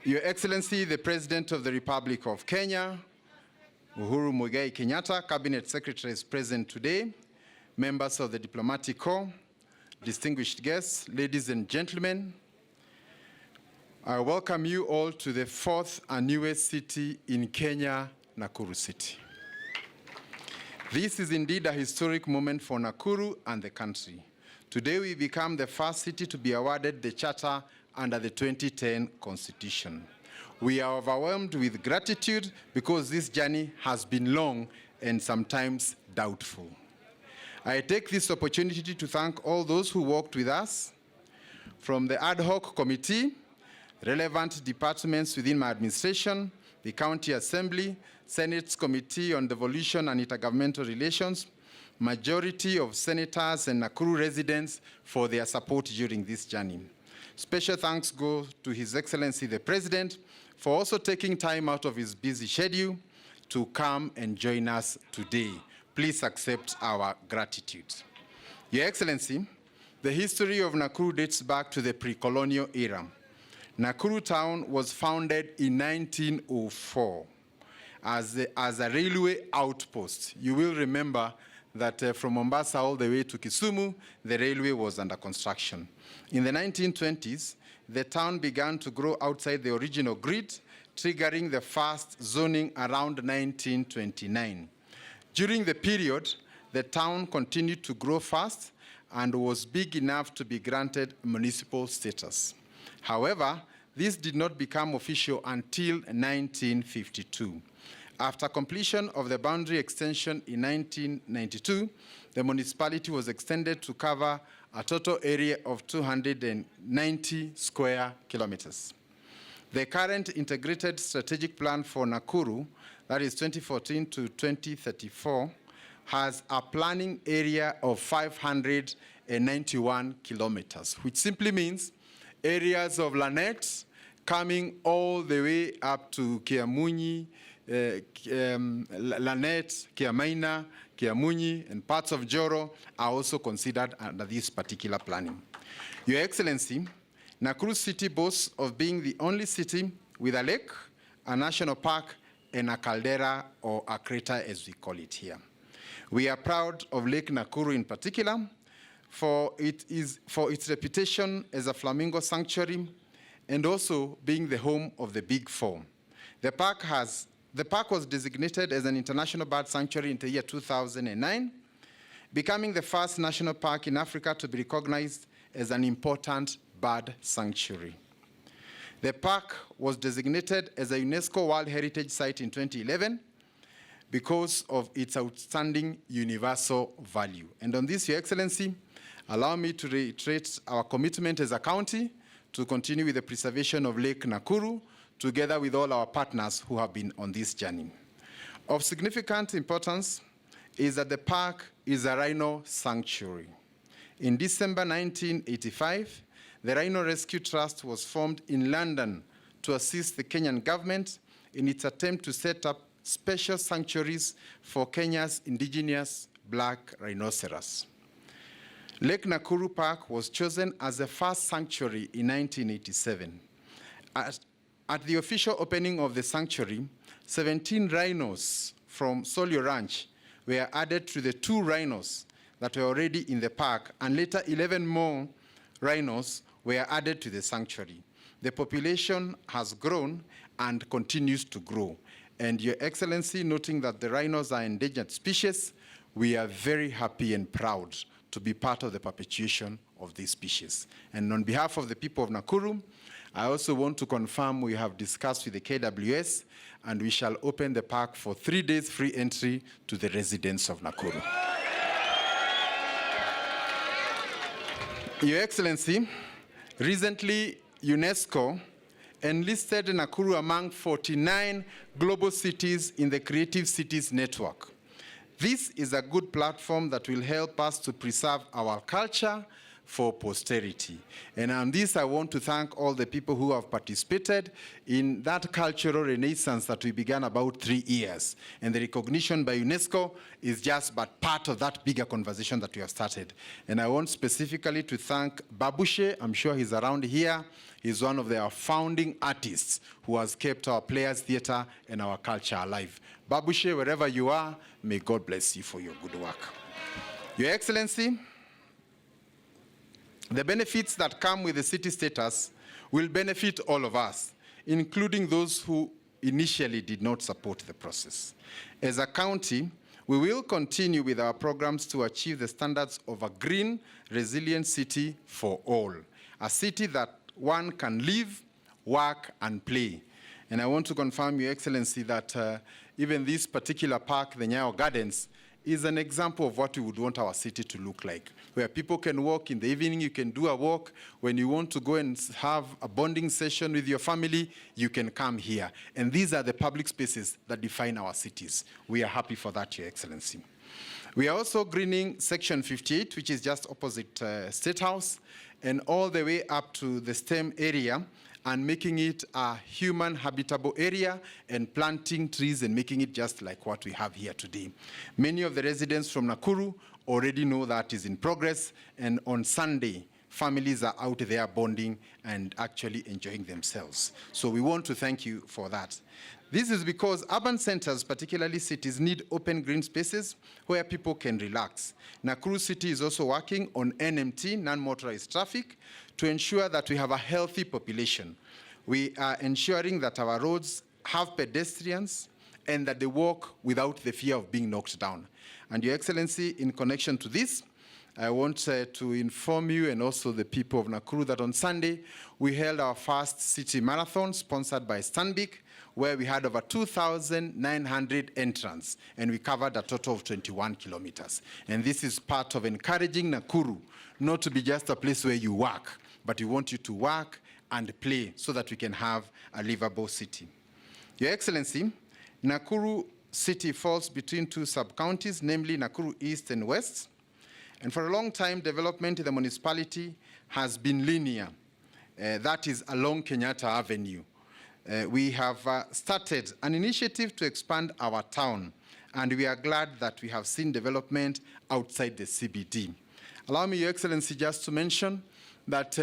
Your Excellency, the President of the Republic of Kenya, Uhuru Muigai Kenyatta, Cabinet Secretaries present today, members of the Diplomatic Corps, distinguished guests, ladies and gentlemen, I welcome you all to the fourth and newest city in Kenya, Nakuru City. This is indeed a historic moment for Nakuru and the country. Today we become the first city to be awarded the charter under the 2010 Constitution. We are overwhelmed with gratitude because this journey has been long and sometimes doubtful. I take this opportunity to thank all those who worked with us, from the ad hoc committee, relevant departments within my administration, the County Assembly, Senate's Committee on Devolution and Intergovernmental Relations, majority of senators and Nakuru residents for their support during this journey. Special thanks go to His Excellency the President for also taking time out of his busy schedule to come and join us today. Please accept our gratitude. Your Excellency, the history of Nakuru dates back to the pre-colonial era. Nakuru town was founded in 1904 as a railway outpost. You will remember that from Mombasa all the way to Kisumu, the railway was under construction. In the 1920s, the town began to grow outside the original grid, triggering the first zoning around 1929. During the period, the town continued to grow fast and was big enough to be granted municipal status. However, this did not become official until 1952. After completion of the boundary extension in 1992, the municipality was extended to cover a total area of 290 square kilometers. The current integrated strategic plan for Nakuru, that is 2014 to 2034, has a planning area of 591 kilometers, which simply means areas of Lanet coming all the way up to Kiamunyi, Lanet, Kiamaina, Kiamunyi, and parts of Joro are also considered under this particular planning. Your Excellency, Nakuru City boasts of being the only city with a lake, a national park, and a caldera, or a crater as we call it here. We are proud of Lake Nakuru in particular for its reputation as a flamingo sanctuary and also being the home of the Big Four. The park was designated as an international bird sanctuary in the year 2009, becoming the first national park in Africa to be recognized as an important bird sanctuary. The park was designated as a UNESCO World Heritage Site in 2011 because of its outstanding universal value. And on this, Your Excellency, allow me to reiterate our commitment as a county to continue with the preservation of Lake Nakuru, together with all our partners who have been on this journey. Of significant importance is that the park is a rhino sanctuary. In December 1985, the Rhino Rescue Trust was formed in London to assist the Kenyan government in its attempt to set up special sanctuaries for Kenya's indigenous black rhinoceros. Lake Nakuru Park was chosen as the first sanctuary in 1987. At the official opening of the sanctuary, 17 rhinos from Solio Ranch were added to the 2 rhinos that were already in the park, and later 11 more rhinos were added to the sanctuary. The population has grown and continues to grow. And Your Excellency, noting that the rhinos are endangered species, we are very happy and proud to be part of the perpetuation of this species. And on behalf of the people of Nakuru, I also want to confirm we have discussed with the KWS and we shall open the park for 3 days free entry to the residents of Nakuru. Your Excellency, recently UNESCO enlisted Nakuru among 49 global cities in the Creative Cities Network. This is a good platform that will help us to preserve our culture, for posterity. And on this, I want to thank all the people who have participated in that cultural renaissance that we began about 3 years. And the recognition by UNESCO is just but part of that bigger conversation that we have started. And I want specifically to thank Babushe. I'm sure he's around here. He's one of their founding artists who has kept our Players Theatre and our culture alive. Babushe, wherever you are, may God bless you for your good work. Your Excellency, the benefits that come with the city status will benefit all of us, including those who initially did not support the process. As a county, we will continue with our programs to achieve the standards of a green, resilient city for all, a city that one can live, work, and play. And I want to confirm, Your Excellency, that even this particular park, the Nyayo Gardens, is an example of what we would want our city to look like, where people can walk in the evening, you can do a walk. When you want to go and have a bonding session with your family, you can come here. And these are the public spaces that define our cities. We are happy for that, Your Excellency. We are also greening Section 58, which is just opposite State House, and all the way up to the STEM area, and making it a human habitable area and planting trees and making it just like what we have here today. Many of the residents from Nakuru already know that is in progress, and on Sunday, families are out there bonding and actually enjoying themselves. So we want to thank you for that. This is because urban centers, particularly cities, need open green spaces where people can relax. Nakuru City is also working on NMT, non-motorized traffic, to ensure that we have a healthy population. We are ensuring that our roads have pedestrians and that they walk without the fear of being knocked down. And Your Excellency, in connection to this, I want to inform you and also the people of Nakuru that on Sunday, we held our first city marathon sponsored by Stanbic, where we had over 2,900 entrants, and we covered a total of 21 kilometers. And this is part of encouraging Nakuru not to be just a place where you work, but we want you to work and play so that we can have a livable city. Your Excellency, Nakuru City falls between two sub-counties, namely Nakuru East and West. And for a long time, development in the municipality has been linear. That is along Kenyatta Avenue. We have started an initiative to expand our town, and we are glad that we have seen development outside the CBD. Allow me, Your Excellency, just to mention that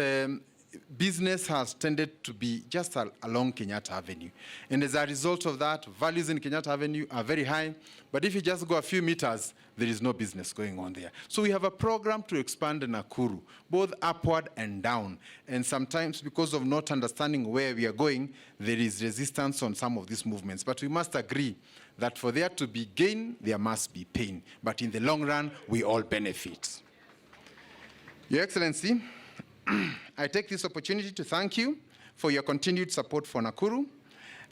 business has tended to be just along Kenyatta Avenue. And as a result of that, values in Kenyatta Avenue are very high, but if you just go a few meters, there is no business going on there. So we have a program to expand Nakuru, both upward and down. And sometimes because of not understanding where we are going, there is resistance on some of these movements. But we must agree that for there to be gain, there must be pain. But in the long run, we all benefit. Your Excellency, I take this opportunity to thank you for your continued support for Nakuru.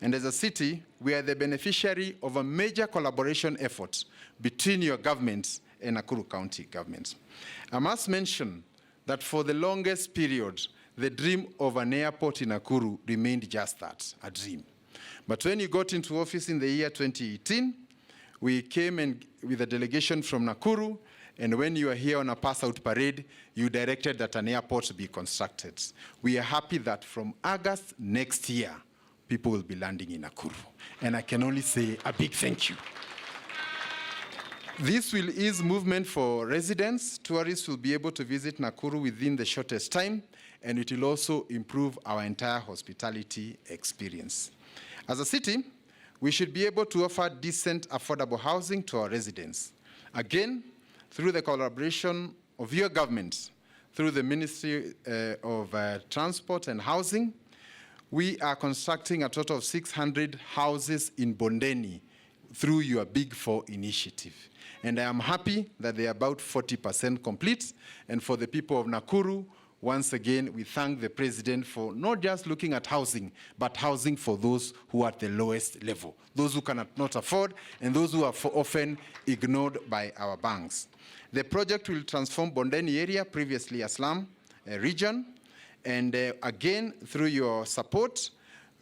And as a city, we are the beneficiary of a major collaboration effort between your government and Nakuru County government. I must mention that for the longest period, the dream of an airport in Nakuru remained just that, a dream. But when you got into office in the year 2018, we came in with a delegation from Nakuru, and when you were here on a pass-out parade, you directed that an airport be constructed. We are happy that from August next year, people will be landing in Nakuru. And I can only say a big thank you. This will ease movement for residents. Tourists will be able to visit Nakuru within the shortest time, and it will also improve our entire hospitality experience. As a city, we should be able to offer decent, affordable housing to our residents. Again, through the collaboration of your government, through the Ministry of Transport and Housing, we are constructing a total of 600 houses in Bondeni through your Big Four initiative. And I am happy that they are about 40% complete. And for the people of Nakuru, once again, we thank the President for not just looking at housing, but housing for those who are at the lowest level, those who cannot not afford, and those who are often ignored by our banks. The project will transform Bondeni area, previously a slum region, and again, through your support,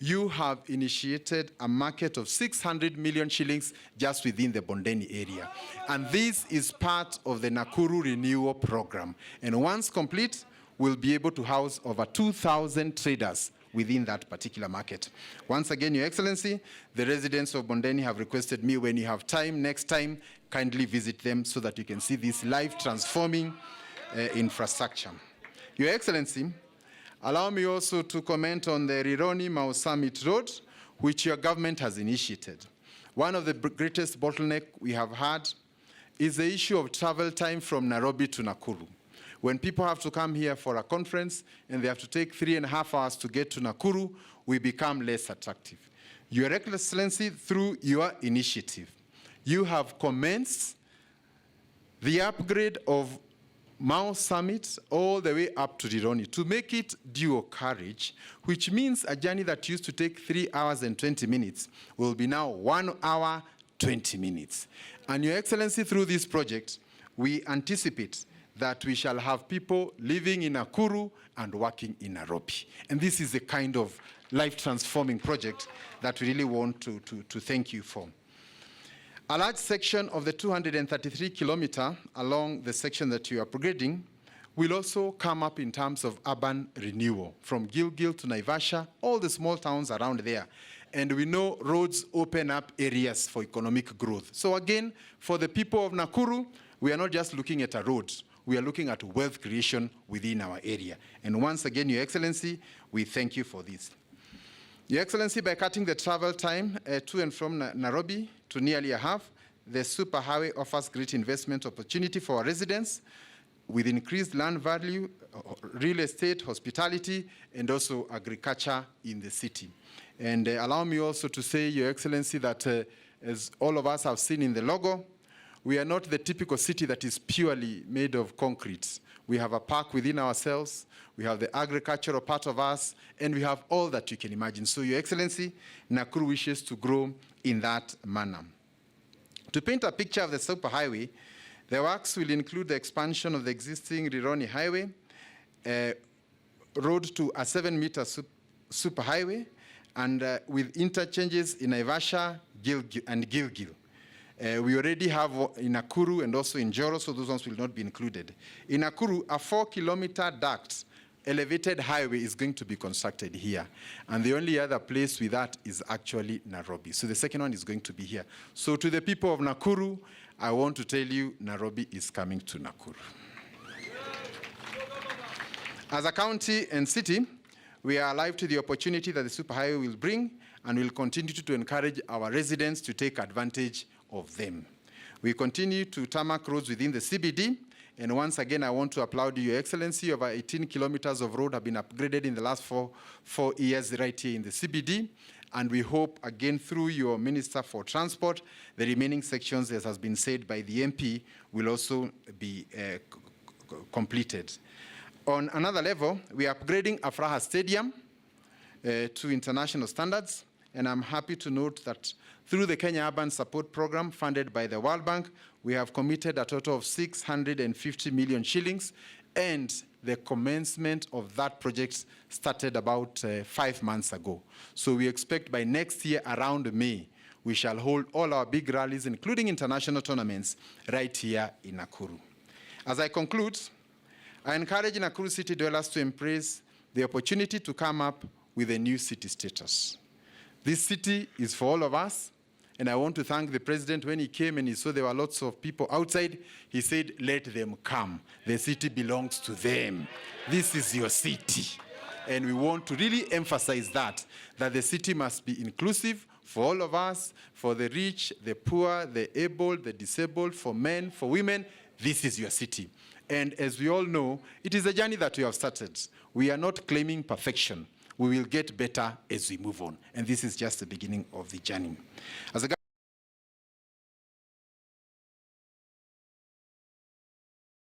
you have initiated a market of 600 million shillings just within the Bondeni area. And this is part of the Nakuru Renewal Program. And once complete, we'll be able to house over 2,000 traders within that particular market. Once again, Your Excellency, the residents of Bondeni have requested me, when you have time, next time, kindly visit them so that you can see this life-transforming infrastructure. Your Excellency, allow me also to comment on the Rironi-Mau Summit Road, which your government has initiated. One of the greatest bottlenecks we have had is the issue of travel time from Nairobi to Nakuru. When people have to come here for a conference and they have to take 3.5 hours to get to Nakuru, we become less attractive. Your Excellency, through your initiative, you have commenced the upgrade of Mau Summit all the way up to Rironi to make it dual carriage, which means a journey that used to take 3 hours and 20 minutes will be now 1 hour, 20 minutes. And Your Excellency, through this project, we anticipate that we shall have people living in Nakuru and working in Nairobi. And this is the kind of life-transforming project that we really want to thank you for. A large section of the 233 kilometer along the section that you are upgrading will also come up in terms of urban renewal, from Gilgil to Naivasha, all the small towns around there. And we know roads open up areas for economic growth. So again, for the people of Nakuru, we are not just looking at a road, we are looking at wealth creation within our area. And once again, Your Excellency, we thank you for this. Your Excellency, by cutting the travel time to and from Nairobi to nearly a half, the superhighway offers great investment opportunity for our residents with increased land value, real estate, hospitality, and also agriculture in the city. And allow me also to say, Your Excellency, that as all of us have seen in the logo, we are not the typical city that is purely made of concrete. We have a park within ourselves, we have the agricultural part of us, and we have all that you can imagine. So, Your Excellency, Nakuru wishes to grow in that manner. To paint a picture of the superhighway, the works will include the expansion of the existing Rironi Highway, road to a 7-meter superhighway, and with interchanges in Naivasha and Gilgil. We already have in Nakuru and also in Joro, so those ones will not be included. In Nakuru, a 4-kilometer duct elevated highway is going to be constructed here. And the only other place with that is actually Nairobi. So the second one is going to be here. So to the people of Nakuru, I want to tell you, Nairobi is coming to Nakuru. As a county and city, we are alive to the opportunity that the superhighway will bring, and will continue to encourage our residents to take advantage of them. We continue to tarmac roads within the CBD, and once again, I want to applaud you, Your Excellency. Over 18 kilometers of road have been upgraded in the last four years right here in the CBD, and we hope, again, through your Minister for Transport, the remaining sections, as has been said by the MP, will also be completed. On another level, we are upgrading Afraha Stadium to international standards, and I'm happy to note that through the Kenya Urban Support Program funded by the World Bank, we have committed a total of 650 million shillings, and the commencement of that project started about 5 months ago. So we expect by next year, around May, we shall hold all our big rallies, including international tournaments, right here in Nakuru. As I conclude, I encourage Nakuru City dwellers to embrace the opportunity to come up with a new city status. This city is for all of us, and I want to thank the President. When he came and he saw there were lots of people outside, he said, let them come. The city belongs to them. This is your city. And we want to really emphasize that the city must be inclusive for all of us, for the rich, the poor, the able, the disabled, for men, for women. This is your city. And as we all know, it is a journey that we have started. We are not claiming perfection. We will get better as we move on. And this is just the beginning of the journey. As a